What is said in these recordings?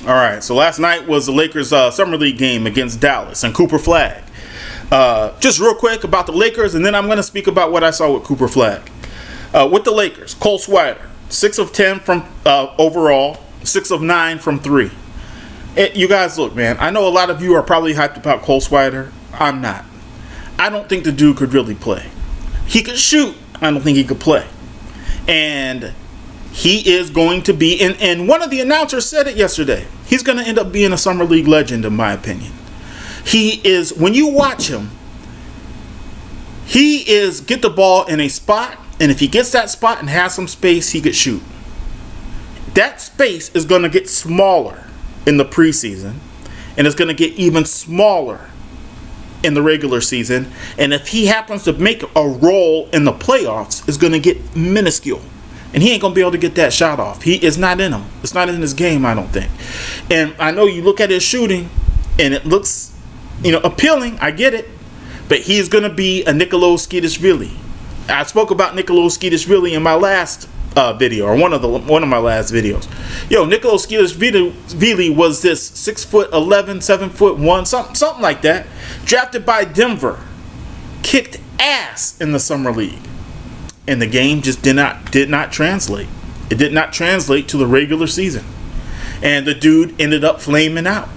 All right, so last night was the Lakers Summer League game against Dallas and Cooper Flag. Just real quick about the Lakers, and then I'm going to speak about what I saw with Cooper Flag. With the Lakers, Cole Swider, 6 of 10 from overall, 6 of 9 from 3. You guys, look, man, I know a lot of you are probably hyped about Cole Swider. I'm not. I don't think the dude could really play. He could shoot. I don't think he could play. And he is going to be, and one of the announcers said it yesterday, he's going to end up being a Summer League legend, in my opinion. He is, when you watch him, he is get the ball in a spot, and if he gets that spot and has some space, he could shoot. That space is going to get smaller in the preseason, and it's going to get even smaller in the regular season. And if he happens to make a role in the playoffs, it's going to get minuscule. And he ain't going to be able to get that shot off. He is not in him. It's not in his game, I don't think. And I know you look at his shooting, and it looks, appealing. I get it. But he's going to be a Nicolo Skeetishvili. I spoke about Nicolo Skeetishvili in my last video, or one of my last videos. Nicolo Skeetishvili was this 6'11", 7'1", something like that, drafted by Denver, kicked ass in the summer league, and the game just did not translate. It did not translate to the regular season, and the dude ended up flaming out.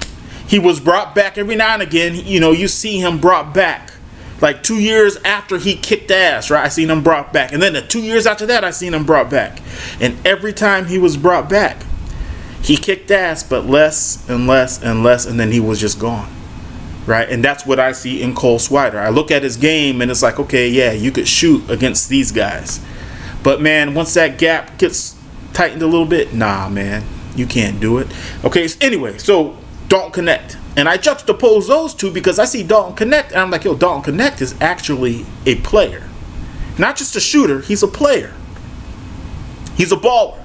He was brought back every now and again. You see him brought back. Like 2 years after he kicked ass, right? I seen him brought back. And then the 2 years after that, I seen him brought back. And every time he was brought back, he kicked ass, but less and less and less, and then he was just gone, right? And that's what I see in Cole Swider. I look at his game, and it's like, okay, yeah, you could shoot against these guys. But, man, once that gap gets tightened a little bit, nah, man, you can't do it. Okay, so anyway, so Dalton Knect. And I juxtapose those two because I see Dalton Knect, and I'm like, Dalton Knect is actually a player. Not just a shooter, he's a player. He's a baller.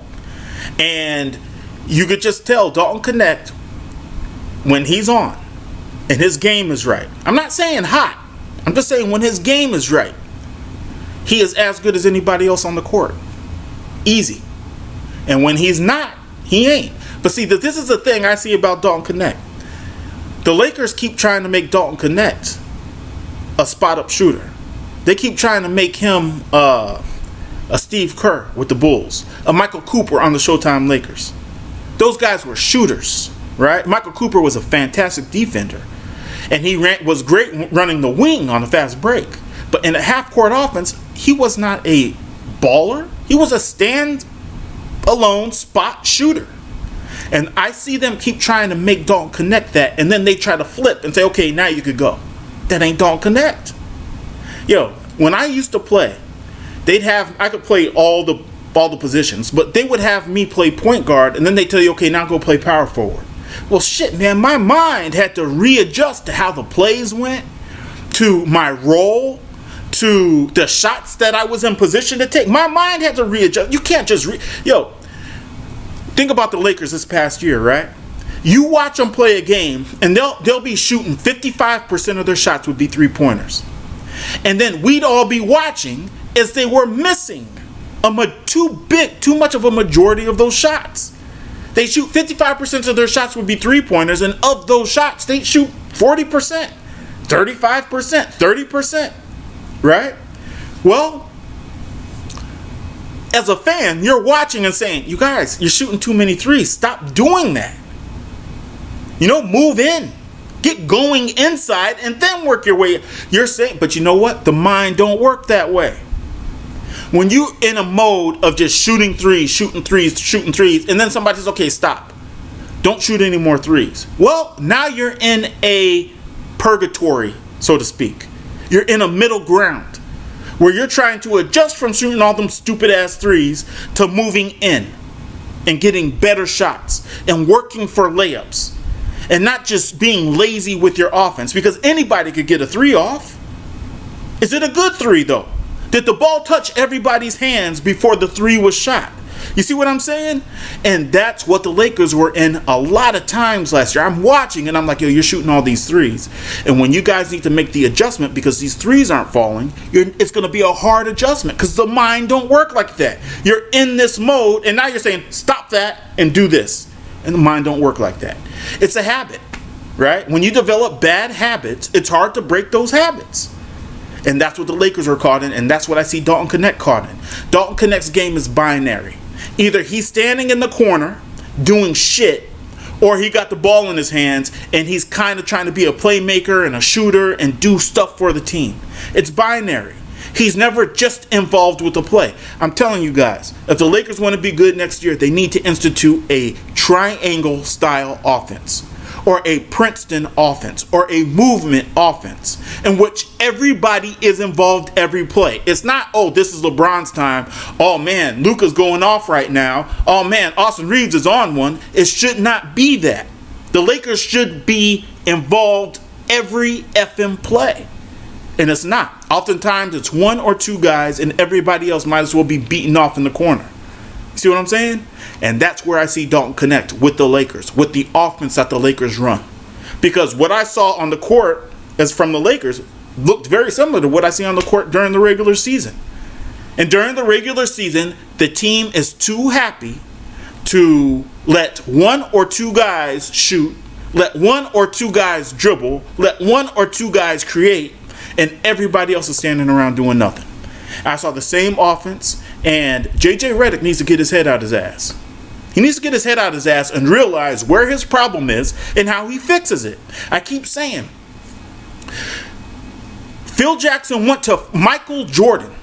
And you could just tell Dalton Knect, when he's on and his game is right. I'm not saying hot. I'm just saying when his game is right, he is as good as anybody else on the court. Easy. And when he's not, he ain't. But see, this is the thing I see about Dalton Knect. The Lakers keep trying to make Dalton Knect a spot-up shooter. They keep trying to make him a Steve Kerr with the Bulls, a Michael Cooper on the Showtime Lakers. Those guys were shooters, right? Michael Cooper was a fantastic defender, and he was great running the wing on a fast break. But in a half-court offense, he was not a baller. He was a stand-alone spot shooter. And I see them keep trying to make Dalton Knect that, and then they try to flip and say, okay, now you could go. That ain't Dalton Knect. When I used to play, I could play all the positions, but they would have me play point guard, and then they tell you, okay, now go play power forward. Well, shit, man, my mind had to readjust to how the plays went, to my role, to the shots that I was in position to take. My mind had to readjust. You can't just think about the Lakers this past year, right? You watch them play a game, and they'll be shooting 55% of their shots would be three-pointers. And then we'd all be watching as they were missing too much of a majority of those shots. They shoot 55% of their shots would be three-pointers, and of those shots, they shoot 40%, 35%, 30%, right? Well, as a fan, you're watching and saying, you guys, you're shooting too many threes. Stop doing that. Move in. Get going inside and then work your way. You're saying, but you know what? The mind don't work that way. When you're in a mode of just shooting threes, and then somebody says, okay, stop. Don't shoot any more threes. Well, now you're in a purgatory, so to speak. You're in a middle ground, where you're trying to adjust from shooting all them stupid-ass threes to moving in and getting better shots and working for layups and not just being lazy with your offense, because anybody could get a three off. Is it a good three, though? Did the ball touch everybody's hands before the three was shot? You see what I'm saying? And that's what the Lakers were in a lot of times last year. I'm watching and I'm like, you're shooting all these threes. And when you guys need to make the adjustment because these threes aren't falling, it's going to be a hard adjustment because the mind don't work like that. You're in this mode and now you're saying, stop that and do this. and mine don't work like that. It's a habit, right? When you develop bad habits, it's hard to break those habits. And that's what the Lakers are caught in, and that's what I see Dalton Knect caught in. Dalton Knecht's game is binary. Either he's standing in the corner doing shit, or he got the ball in his hands and he's kind of trying to be a playmaker and a shooter and do stuff for the team. It's binary. He's never just involved with the play. I'm telling you guys, if the Lakers want to be good next year, they need to institute a triangle style offense, or a Princeton offense, or a movement offense, in which everybody is involved every play. It's not, oh, this is LeBron's time. Oh man, Luka's going off right now. Oh man, Austin Reeves is on one. It should not be that. The Lakers should be involved every effing play. And it's not. Oftentimes it's one or two guys and everybody else might as well be beaten off in the corner. See what I'm saying? And that's where I see Dalton Knect with the Lakers, with the offense that the Lakers run. Because what I saw on the court as from the Lakers looked very similar to what I see on the court during the regular season. And during the regular season, the team is too happy to let one or two guys shoot, let one or two guys dribble, let one or two guys create, and everybody else is standing around doing nothing. I saw the same offense, and JJ Redick needs to get his head out his ass. He needs to get his head out his ass and realize where his problem is and how he fixes it. I keep saying, Phil Jackson went to Michael Jordan,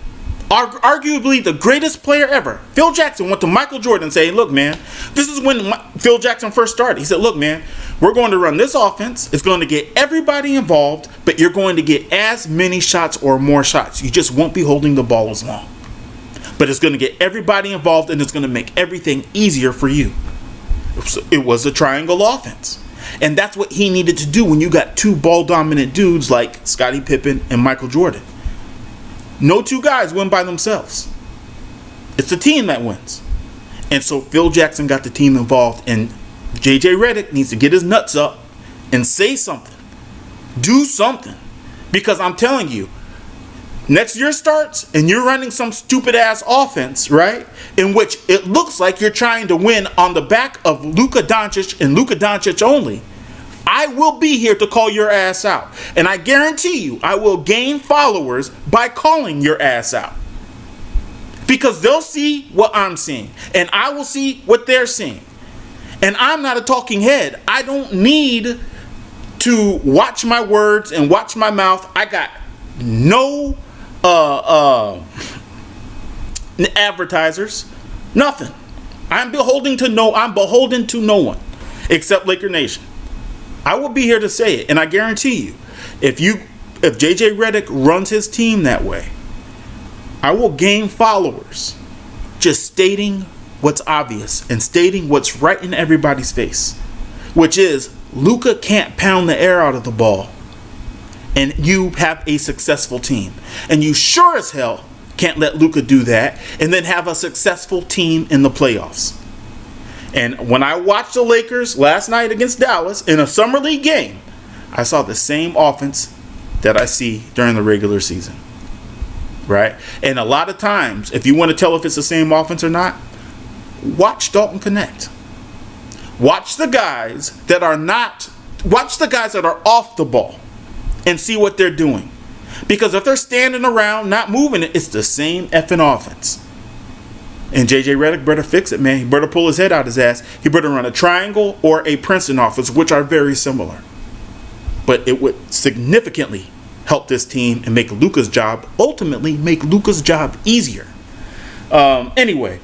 arguably the greatest player ever. Phil Jackson went to Michael Jordan and said, look, man, this is when Phil Jackson first started. He said, look, man, we're going to run this offense. It's going to get everybody involved, but you're going to get as many shots or more shots. You just won't be holding the ball as long. But it's going to get everybody involved, and it's going to make everything easier for you. It was a triangle offense. And that's what he needed to do when you got two ball-dominant dudes like Scottie Pippen and Michael Jordan. No two guys win by themselves. It's the team that wins. And so Phil Jackson got the team involved, and JJ Redick needs to get his nuts up and say something. Do something. Because I'm telling you, next year starts and you're running some stupid ass offense, right? In which it looks like you're trying to win on the back of Luka Doncic and Luka Doncic only. I will be here to call your ass out. And I guarantee you, I will gain followers by calling your ass out. Because they'll see what I'm seeing. And I will see what they're seeing. And I'm not a talking head. I don't need to watch my words and watch my mouth. I got no advertisers, nothing. I'm beholden to no one except Laker Nation. I will be here to say it, and I guarantee you, if JJ Redick runs his team that way, I will gain followers just stating what's obvious and stating what's right in everybody's face, which is Luka can't pound the air out of the ball and you have a successful team. And you sure as hell can't let Luka do that and then have a successful team in the playoffs. And when I watched the Lakers last night against Dallas in a summer league game, I saw the same offense that I see during the regular season. Right? And a lot of times, if you want to tell if it's the same offense or not, watch Dalton Knect. Watch the guys that are off the ball and see what they're doing. Because if they're standing around not moving it, it's the same effing offense. And JJ Redick better fix it, man. He better pull his head out his ass. He better run a triangle or a Princeton offense, which are very similar. But it would significantly help this team and make Luka's job, ultimately make Luka's job easier. Anyway,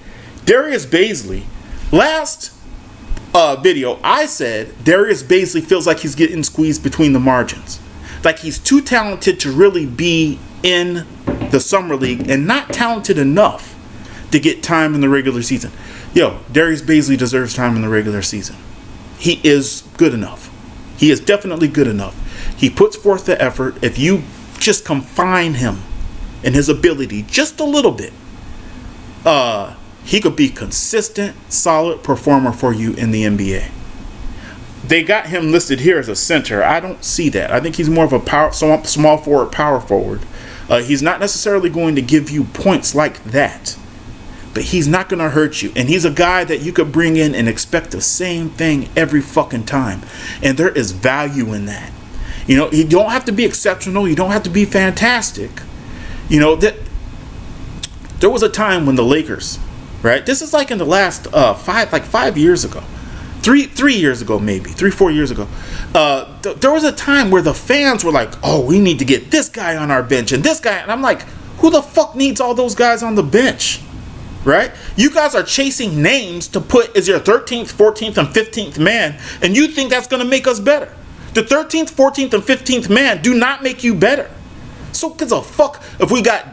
Darius Bazley. Last video, I said Darius Bazley feels like he's getting squeezed between the margins. Like he's too talented to really be in the summer league and not talented enough to get time in the regular season. Yo, Darius Bazley deserves time in the regular season. He is good enough. He is definitely good enough. He puts forth the effort. If you just confine him and his ability just a little bit, he could be consistent, solid performer for you in the NBA. They got him listed here as a center. I don't see that. I think he's more of a small forward, power forward. He's not necessarily going to give you points like that. but he's not going to hurt you. And he's a guy that you could bring in and expect the same thing every fucking time. And there is value in that. You know, you don't have to be exceptional. You don't have to be fantastic. You know, that there was a time when the Lakers, right? This is like in the last 5 years ago. 3 years ago, maybe 4 years ago. There was a time where the fans were like, oh, we need to get this guy on our bench and this guy. And I'm like, who the fuck needs all those guys on the bench? Right? You guys are chasing names to put as your 13th, 14th, and 15th man, and you think that's going to make us better. The 13th, 14th, and 15th man do not make you better. So gives a fuck if we got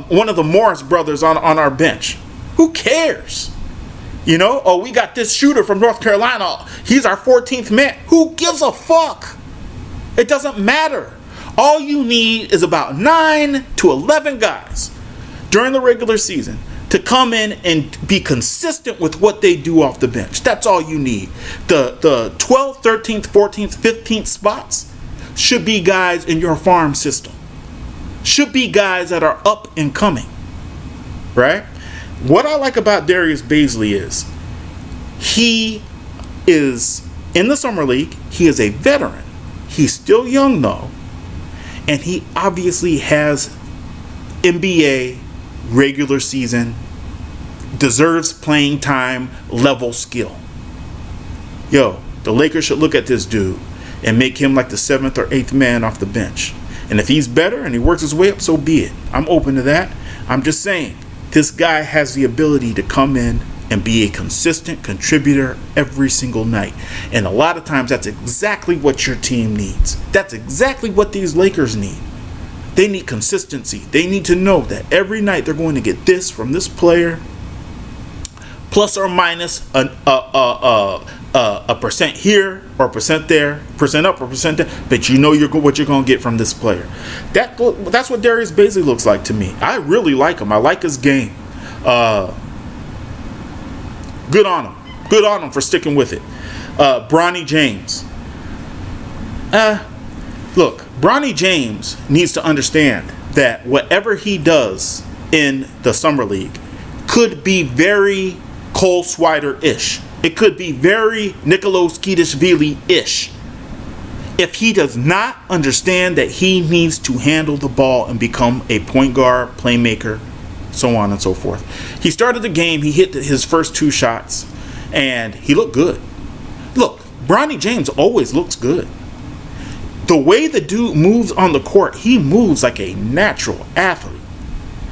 one of the Morris brothers on our bench. Who cares? You know? Oh, we got this shooter from North Carolina. He's our 14th man. Who gives a fuck? It doesn't matter. All you need is about 9 to 11 guys during the regular season to come in and be consistent with what they do off the bench. That's all you need. The 12th, 13th, 14th, 15th spots should be guys in your farm system. Should be guys that are up and coming. Right? What I like about Darius Bazley is he is in the summer league. He is a veteran. He's still young though. And he obviously has NBA regular season, deserves playing time level skill. Yo, the Lakers should look at this dude and make him like the 7th or 8th man off the bench. And if he's better and he works his way up, so be it. I'm open to that. I'm just saying, this guy has the ability to come in and be a consistent contributor every single night. And a lot of times that's exactly what your team needs. That's exactly what these Lakers need. They need consistency. They need to know that every night they're going to get this from this player, plus or minus a percent here or a percent there, percent up or percent down. But you know what you're going to get from this player. That's what Darius Bazley looks like to me. I really like him. I like his game. Good on him. Good on him for sticking with it. Bronny James. Look, Bronny James needs to understand that whatever he does in the summer league could be very Cole Swider-ish. It could be very Nicolas Kidishvili-ish. If he does not understand that he needs to handle the ball and become a point guard, playmaker, so on and so forth. He started the game, he hit his first 2 shots, and he looked good. Look, Bronny James always looks good. The way the dude moves on the court, he moves like a natural athlete.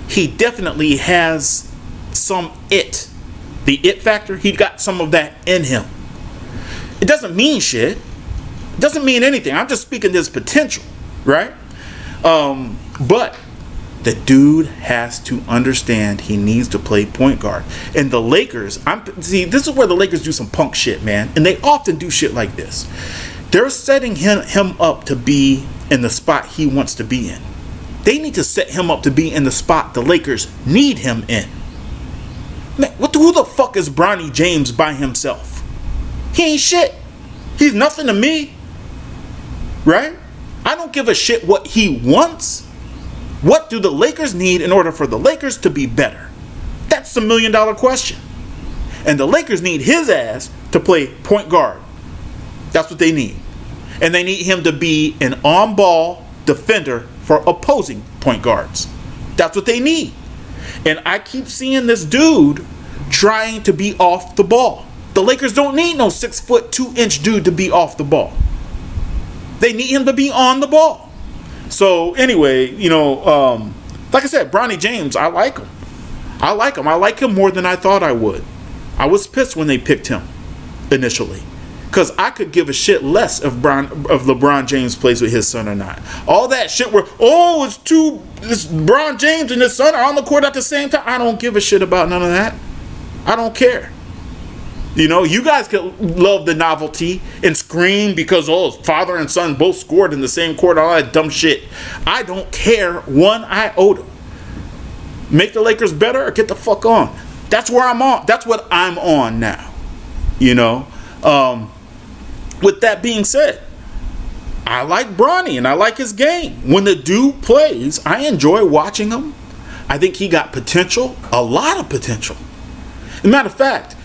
He definitely has some it. The it factor, he got some of that in him. It doesn't mean shit. It doesn't mean anything. I'm just speaking this potential, right? But the dude has to understand he needs to play point guard. And the Lakers, this is where the Lakers do some punk shit, man. And they often do shit like this. They're setting him up to be in the spot he wants to be in. They need to set him up to be in the spot the Lakers need him in. Man, who the fuck is Bronny James by himself? He ain't shit. He's nothing to me. Right? I don't give a shit what he wants. What do the Lakers need in order for the Lakers to be better? That's the $1 million question. And the Lakers need his ass to play point guard. That's what they need. And they need him to be an on-ball defender for opposing point guards. That's what they need. And I keep seeing this dude trying to be off the ball. The Lakers don't need no 6', 2" dude to be off the ball. They need him to be on the ball. So anyway, like I said, Bronny James, I like him. I like him more than I thought I would. I was pissed when they picked him initially, because I could give a shit less if LeBron James plays with his son or not. All that shit where, it's LeBron James and his son are on the court at the same time. I don't give a shit about none of that. I don't care. You guys could love the novelty and scream because, father and son both scored in the same court, all that dumb shit. I don't care one iota. Make the Lakers better or get the fuck on. That's where I'm on. That's what I'm on now. With that being said, I like Bronny and I like his game. When the dude plays, I enjoy watching him. I think he got potential, a lot of potential. As a matter of fact,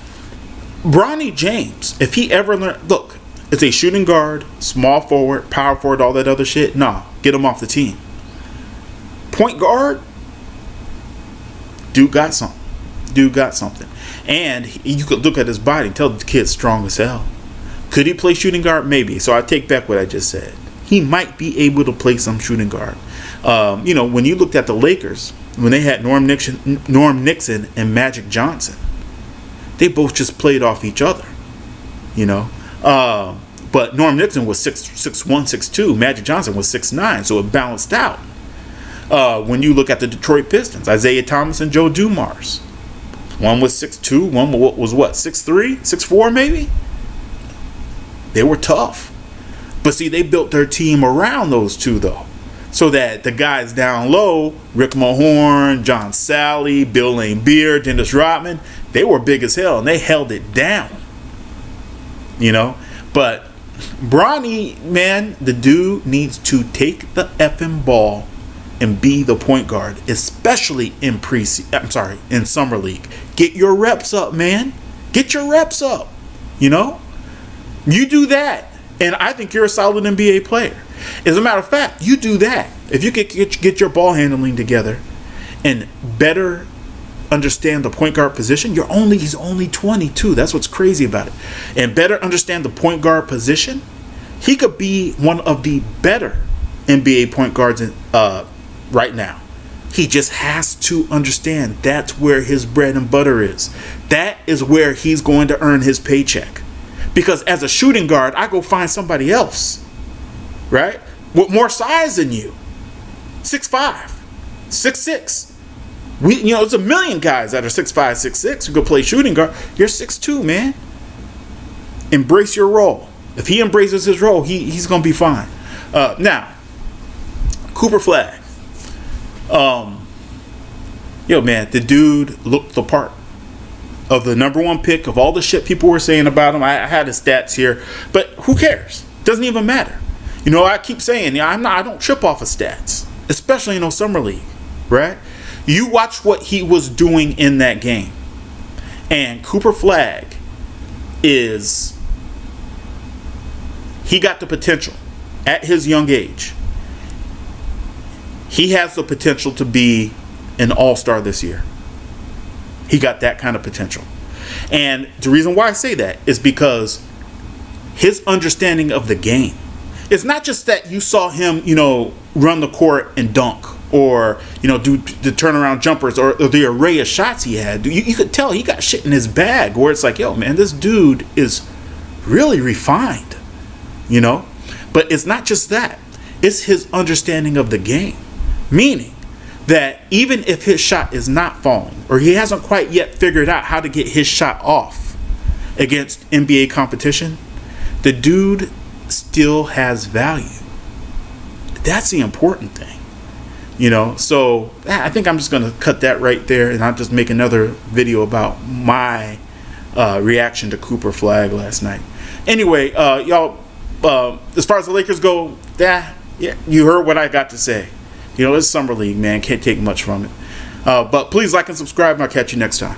Bronny James, if he ever learned, look, it's a shooting guard, small forward, power forward, all that other shit. Nah, get him off the team. Point guard, dude got something. Dude got something. And you could look at his body and tell the kid's strong as hell. Could he play shooting guard? Maybe. So I take back what I just said. He might be able to play some shooting guard. You know, when you looked at the Lakers, when they had Norm Nixon and Magic Johnson, they both just played off each other. You know, but Norm Nixon was 6'1", 6'2". Magic Johnson was 6'9", so it balanced out. When you look at the Detroit Pistons, Isaiah Thomas and Joe Dumars, one was 6'2", one was what, 6'3", 6'4", maybe. They were tough, but see, they built their team around those two though, so that the guys down low, Rick Mahorn, John Sally, Bill Laimbeer, Dennis Rodman, they were big as hell and they held it down. You know, but Bronny, man, the dude needs to take the effing ball and be the point guard, especially in in summer league. Get your reps up, man. Get your reps up. You know, you do that, and I think you're a solid NBA player. As a matter of fact, you do that. If you get your ball handling together and better understand the point guard position, he's only 22. That's what's crazy about it. And better understand the point guard position, he could be one of the better NBA point guards right now. He just has to understand that's where his bread and butter is. That is where he's going to earn his paycheck. Because as a shooting guard, I go find somebody else, right, with more size than you. 6'5", 6'6". There's a million guys that are 6'5", 6'6" who could play shooting guard. You're 6'2", man. Embrace your role. If he embraces his role, he's gonna be fine. Now, Cooper Flag. Yo, man, the dude looked the part of the #1 pick. Of all the shit people were saying about him, I had his stats here, but who cares? Doesn't even matter. You know, I keep saying, I don't trip off of stats, especially in summer league, right? You watch what he was doing in that game, and Cooper Flag he got the potential at his young age. He has the potential to be an all-star this year. He got that kind of potential. And the reason why I say that is because his understanding of the game. It's not just that you saw him, run the court and dunk, or, do the turnaround jumpers, or the array of shots he had. You could tell he got shit in his bag where it's like, yo, man, this dude is really refined, But it's not just that. It's his understanding of the game. Meaning that even if his shot is not falling, or he hasn't quite yet figured out how to get his shot off against NBA competition, the dude still has value. That's the important thing. So I think I'm just going to cut that right there, and I'll just make another video about my reaction to Cooper Flag last night. Anyway, y'all, as far as the Lakers go, yeah, you heard what I got to say. It's summer league, man. Can't take much from it. But please like and subscribe, and I'll catch you next time.